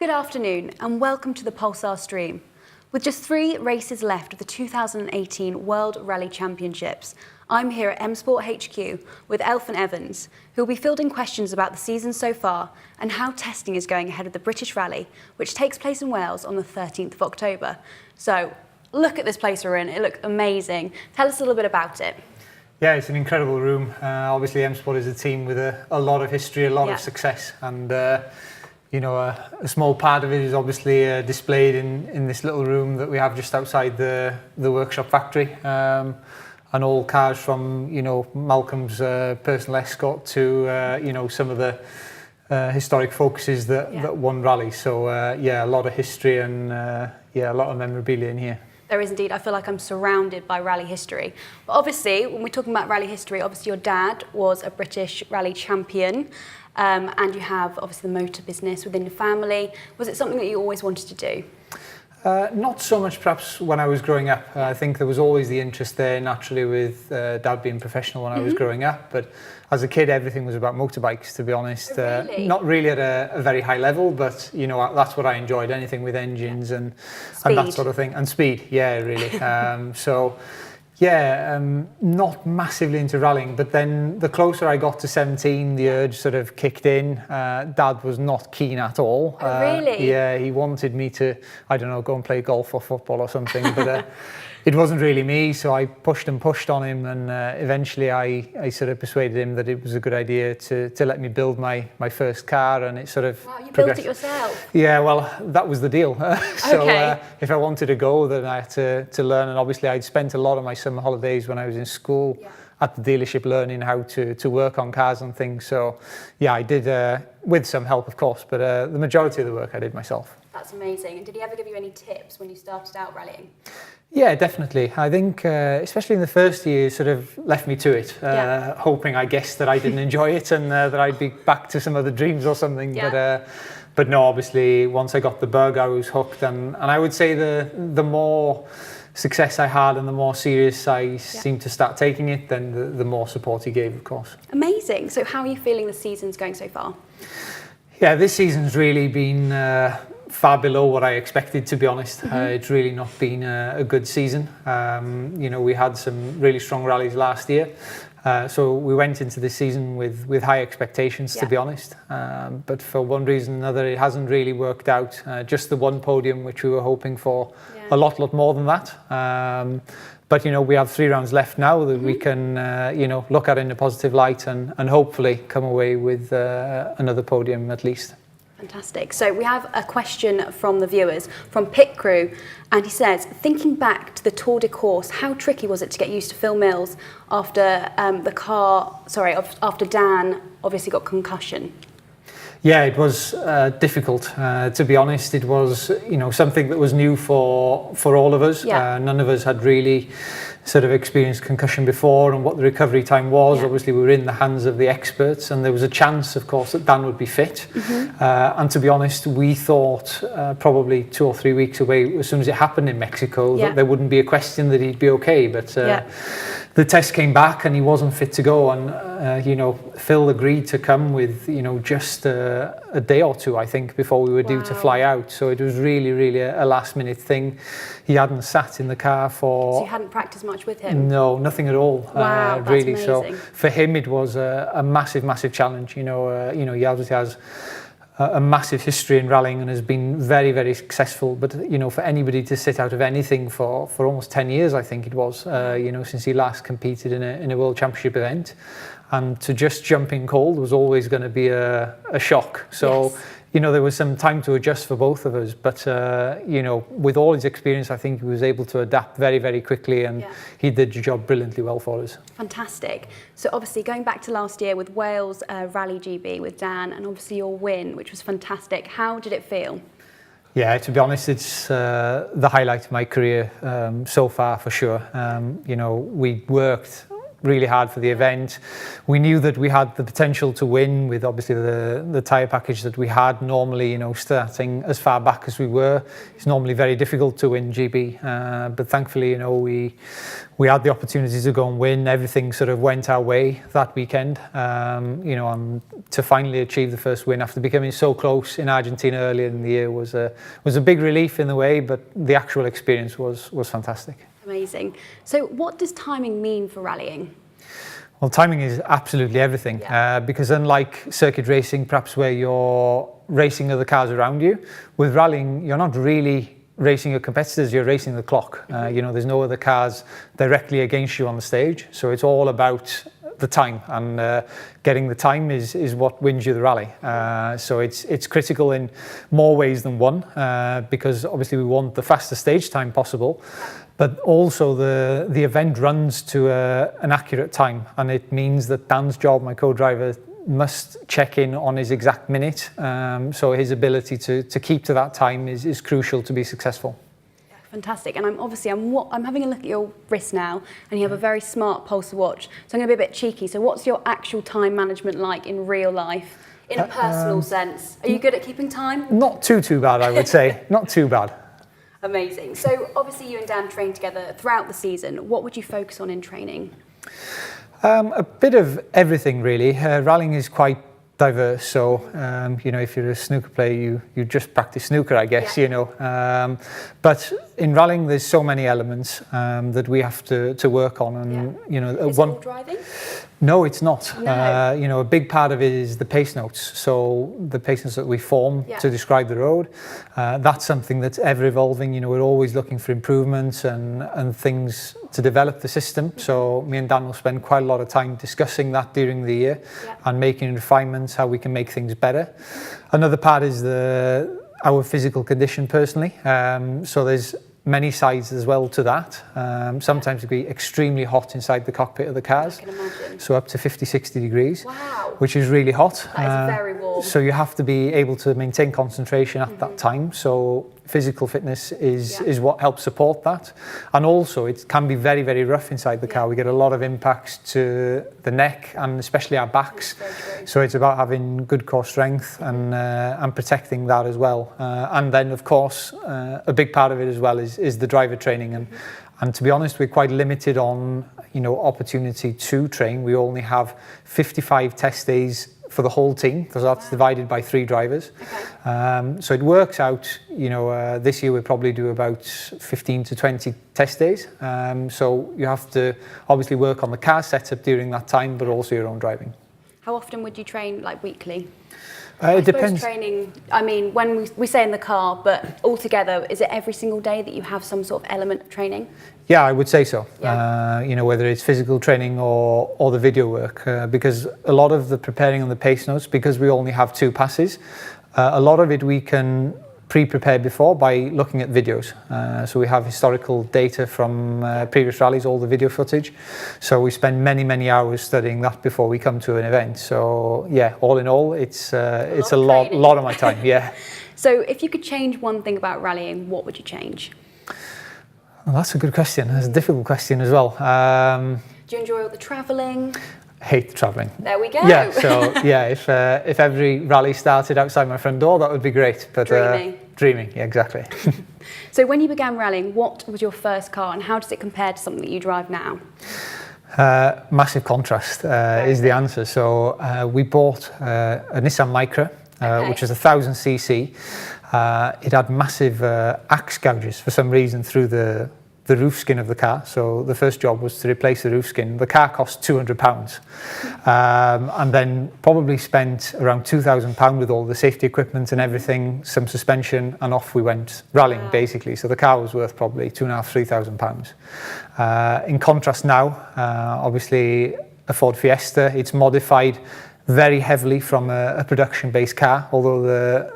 Good afternoon and welcome to the Pulsar stream. With just 3 races left of the 2018 World Rally Championships, I'm here at M Sport HQ with Elfyn Evans, who will be fielding questions about the season so far and how testing is going ahead of the British Rally, which takes place in Wales on the 13th of October. So, look at this place we're in, it looks amazing. Tell us a little bit about it. Yeah, it's an incredible room. Obviously M Sport is a team with a lot of history, a lot of success, and you know, a small part of it is obviously displayed in this little room that we have just outside the workshop factory. And all cars from, you know, Malcolm's personal escort to, you know, some of the historic focuses that won rallies. So, yeah, a lot of history and, yeah, a lot of memorabilia in here. There is indeed. I feel like I'm surrounded by rally history. But obviously, when we're talking about rally history, obviously your dad was a British rally champion. And you have obviously the motor business within the family. Was it something that you always wanted to do? Not so much perhaps when I was growing up. I think there was always the interest there naturally with Dad being professional when I was growing up. But as a kid, everything was about motorbikes, to be honest. Oh, really? Not really at a very high level, but you know, that's what I enjoyed, anything with engines and that sort of thing. And speed, yeah, really. So, yeah, not massively into rallying, but then the closer I got to 17, the urge sort of kicked in. Dad was not keen at all. Oh, really? Yeah, he wanted me to, I don't know, go and play golf or football or something, but it wasn't really me, so I pushed and pushed on him, and eventually I sort of persuaded him that it was a good idea to let me build my first car, and it sort of Wow, you progressed. built it yourself? Yeah, well, that was the deal. So Okay. if I wanted to go, then I had to learn, and obviously I'd spent a lot of my summer holidays when I was in school at the dealership learning how to work on cars and things. So yeah, I did, with some help of course, but the majority of the work I did myself. That's amazing. And did he ever give you any tips when you started out rallying? Yeah, definitely. I think, especially in the first year, sort of left me to it, hoping, I guess, that I didn't enjoy it and that I'd be back to some other dreams or something. Yeah. But no, obviously, once I got the bug, I was hooked. And I would say the more success I had and the more serious I seemed to start taking it, then the more support he gave, of course. Amazing. So how are you feeling the season's going so far? Yeah, this season's really been far below what I expected, to be honest. It's really not been a good season. You know, we had some really strong rallies last year. So we went into this season with high expectations, to be honest. But for one reason or another, it hasn't really worked out. Just the one podium, which we were hoping for a lot more than that. But, you know, we have 3 rounds left now that we can, you know, look at in a positive light and hopefully come away with another podium at least. Fantastic. So we have a question from the viewers, from Pit Crew, and he says, thinking back to the Tour de Course, how tricky was it to get used to Phil Mills after after Dan obviously got concussion? Yeah, it was difficult, to be honest. It was, you know, something that was new for all of us. None of us had really sort of experienced concussion before and what the recovery time was. Obviously, we were in the hands of the experts, and there was a chance, of course, that Dan would be fit. And to be honest, we thought probably 2 or 3 weeks away, as soon as it happened in Mexico, that there wouldn't be a question that he'd be okay. But the test came back and he wasn't fit to go, and you know, Phil agreed to come with, you know, just a day or 2, I think, before we were due to fly out. So it was really a last minute thing. He hadn't sat in the car for... So you hadn't practiced much with him? No, nothing at all. Wow, really. that's So amazing. for him it was a massive challenge. You know, he obviously has a massive history in rallying and has been very successful, but you know, for anybody to sit out of anything for almost 10 years, I think it was, you know, since he last competed in a World Championship event, and to just jump in cold was always going to be a shock. So you know, there was some time to adjust for both of us, but you know, with all his experience, I think he was able to adapt very quickly, and he did the job brilliantly well for us. Fantastic. So obviously going back to last year with Wales Rally GB with Dan, and obviously your win, which was fantastic. How did it feel? Yeah, to be honest, it's the highlight of my career so far, for sure. You know, we worked really hard for the event. We knew that we had the potential to win with obviously the tyre package that we had. Normally, you know, starting as far back as we were, it's normally very difficult to win GB. But thankfully, you know, we had the opportunity to go and win. Everything sort of went our way that weekend, you know, and to finally achieve the first win after becoming so close in Argentina earlier in the year was a big relief in a way, but the actual experience was fantastic. Amazing. So what does timing mean for rallying? Well, timing is absolutely everything, because unlike circuit racing, perhaps where you're racing other cars around you, with rallying, you're not really racing your competitors, you're racing the clock. You know, there's no other cars directly against you on the stage, so it's all about the time, and getting the time is what wins you the rally. So it's critical in more ways than one, because obviously we want the fastest stage time possible, but also the event runs to an accurate time, and it means that Dan's job, my co-driver, must check in on his exact minute, so his ability to keep to that time is crucial to be successful. Fantastic. And I'm having a look at your wrist now, and you have a very smart Pulsar watch. So I'm going to be a bit cheeky. So what's your actual time management like in real life, in a personal sense? Are you good at keeping time? Not too bad, I would say. Not too bad. Amazing. So obviously you and Dan train together throughout the season. What would you focus on in training? A bit of everything, really. Rallying is quite diverse, so you know, if you're a snooker player, you just practice snooker, I guess. You know, but in rallying there's so many elements that we have to work on, and you know, is it all driving? No, it's not. No. You know, a big part of it is the pace notes. So the pace notes that we form to describe the road, that's something that's ever evolving. You know, we're always looking for improvements and things to develop the system. So me and Dan will spend quite a lot of time discussing that during the year and making refinements, how we can make things better. Another part is our physical condition personally. So there's many sides as well to that. Sometimes it can be extremely hot inside the cockpit of the cars. I can imagine. So up to 50-60 degrees, wow, which is really hot. That is very warm. So you have to be able to maintain concentration at that time. So physical fitness is what helps support that. And also it can be very, very rough inside the car. We get a lot of impacts to the neck and especially our backs. So it's about having good core strength and protecting that as well. And then of course, a big part of it as well is the driver training. And to be honest, we're quite limited on, you know, opportunity to train. We only have 55 test days for the whole team, because that's divided by 3 drivers. So it works out, you know, this year we'll probably do about 15 to 20 test days. So you have to obviously work on the car setup during that time, but also your own driving. How often would you train, like weekly? It depends. Training, I mean, when we say in the car, but altogether, is it every single day that you have some sort of element of training? Yeah, I would say so. You know, whether it's physical training or the video work, because a lot of the preparing on the pace notes, because we only have 2 passes, a lot of it we can pre-prepare before by looking at videos. So we have historical data from previous rallies, all the video footage. So we spend many hours studying that before we come to an event. So yeah, all in all, it's a lot of my time. Yeah. So if you could change one thing about rallying, what would you change? Well, that's a good question. That's a difficult question as well. Do you enjoy all the travelling? Hate the travelling. There we go. Yeah, so yeah, if every rally started outside my front door, that would be great. But dreaming, yeah, exactly. So when you began rallying, what was your first car and how does it compare to something that you drive now? Massive contrast is the answer. So we bought a Nissan Micra, which is 1000cc. It had massive axe gouges for some reason through the roof skin of the car. So the first job was to replace the roof skin. The car cost £200, and then probably spent around £2,000 with all the safety equipment and everything, some suspension, and off we went rallying basically. So the car was worth probably £2,500–3,000. In contrast now, obviously a Ford Fiesta, it's modified very heavily from a production-based car, although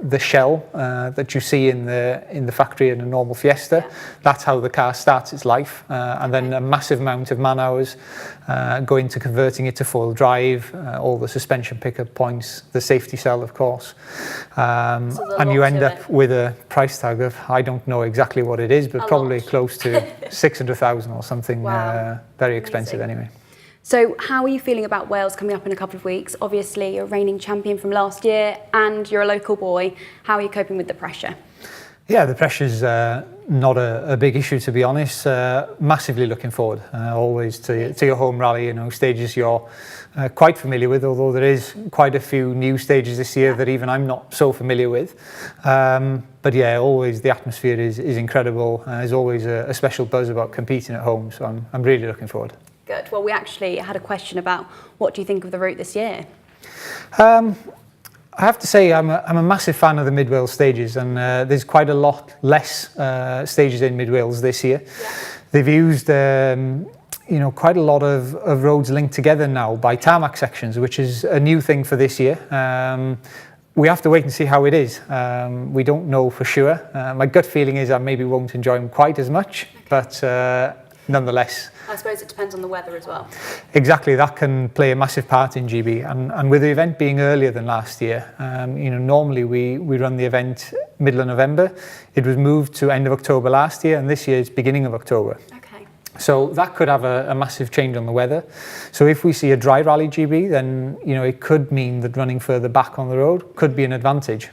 the shell that you see in the factory in a normal Fiesta, that's how the car starts its life, and then a massive amount of man hours go into converting it to four-wheel drive, all the suspension pickup points, the safety cell, of course, and you end up with a price tag of, I don't know exactly what it is, but probably close to 600,000 or something. Very expensive anyway. So how are you feeling about Wales coming up in a couple of weeks? Obviously, you're reigning champion from last year and you're a local boy. How are you coping with the pressure? Yeah, the pressure's not a big issue, to be honest. Massively looking forward, always to your home rally, stages you're quite familiar with, although there is quite a few new stages this year that even I'm not so familiar with. But yeah, always the atmosphere is incredible. There's always a special buzz about competing at home, so I'm really looking forward. Good. Well, we actually had a question about what do you think of the route this year? I have to say I'm a massive fan of the Mid Wales stages, and there's quite a lot less stages in Mid Wales this year. Yeah. They've used quite a lot of roads linked together now by tarmac sections, which is a new thing for this year. We have to wait and see how it is. We don't know for sure. My gut feeling is I maybe won't enjoy them quite as much, but nonetheless. I suppose it depends on the weather as well. Exactly, that can play a massive part in GB. And with the event being earlier than last year, normally we run the event middle of November. It was moved to end of October last year, and this year it's beginning of October. Okay. So that could have a massive change on the weather. So if we see a dry rally GB, then it could mean that running further back on the road could be an advantage,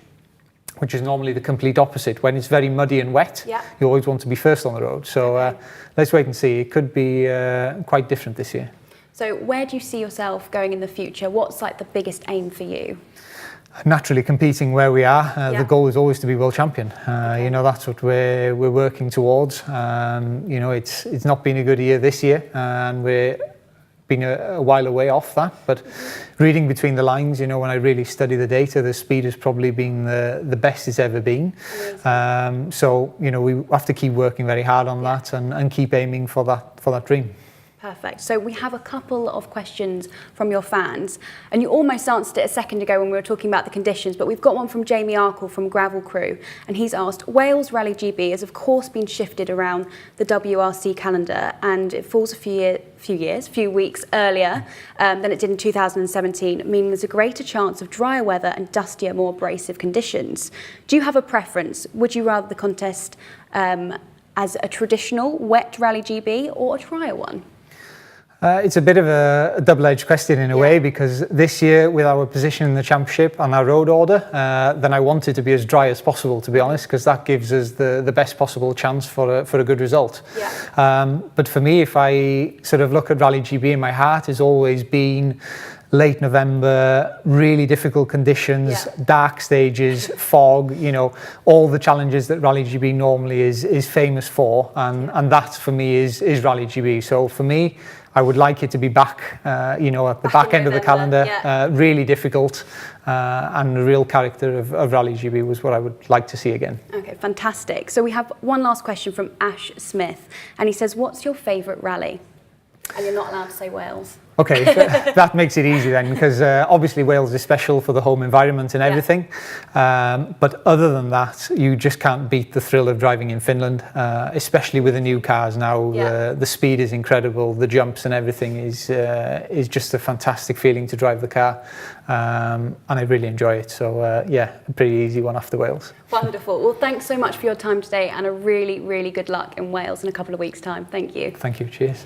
which is normally the complete opposite. When it's very muddy and wet, you always want to be first on the road. So let's wait and see. It could be quite different this year. So where do you see yourself going in the future? What's like the biggest aim for you? Naturally competing where we are. The goal is always to be world champion. That's what we're working towards. It's not been a good year this year, and we're been a while away off that, but reading between the lines, when I really study the data, the speed has probably been the best it's ever been. So we have to keep working very hard on that and keep aiming for that dream. Perfect. So we have a couple of questions from your fans, and you almost answered it a second ago when we were talking about the conditions, but we've got one from Jamie Arkle from Gravel Crew, and he's asked, Wales Rally GB has of course been shifted around the WRC calendar, and it falls a few weeks earlier than it did in 2017, meaning there's a greater chance of drier weather and dustier, more abrasive conditions. Do you have a preference? Would you rather the contest as a traditional wet Rally GB or a drier one? It's a bit of a double-edged question in a way, because this year with our position in the championship and our road order, then I want it to be as dry as possible, to be honest, because that gives us the best possible chance for a good result. But for me, if I sort of look at Rally GB, in my heart has always been late November, really difficult conditions, dark stages, fog, all the challenges that Rally GB normally is famous for, and that for me is Rally GB. So for me, I would like it to be back, at the back end of the calendar, really difficult, and the real character of Rally GB was what I would like to see again. Okay, fantastic. So we have one last question from Ash Smith, and he says, what's your favourite rally? And you're not allowed to say Wales. Okay, that makes it easy then, because obviously Wales is special for the home environment and everything. But other than that, you just can't beat the thrill of driving in Finland, especially with the new cars now. The speed is incredible, the jumps and everything is just a fantastic feeling to drive the car. And I really enjoy it. So a pretty easy one after Wales. Wonderful. Well, thanks so much for your time today, and a really, really good luck in Wales in a couple of weeks' time. Thank you. Thank you. Cheers.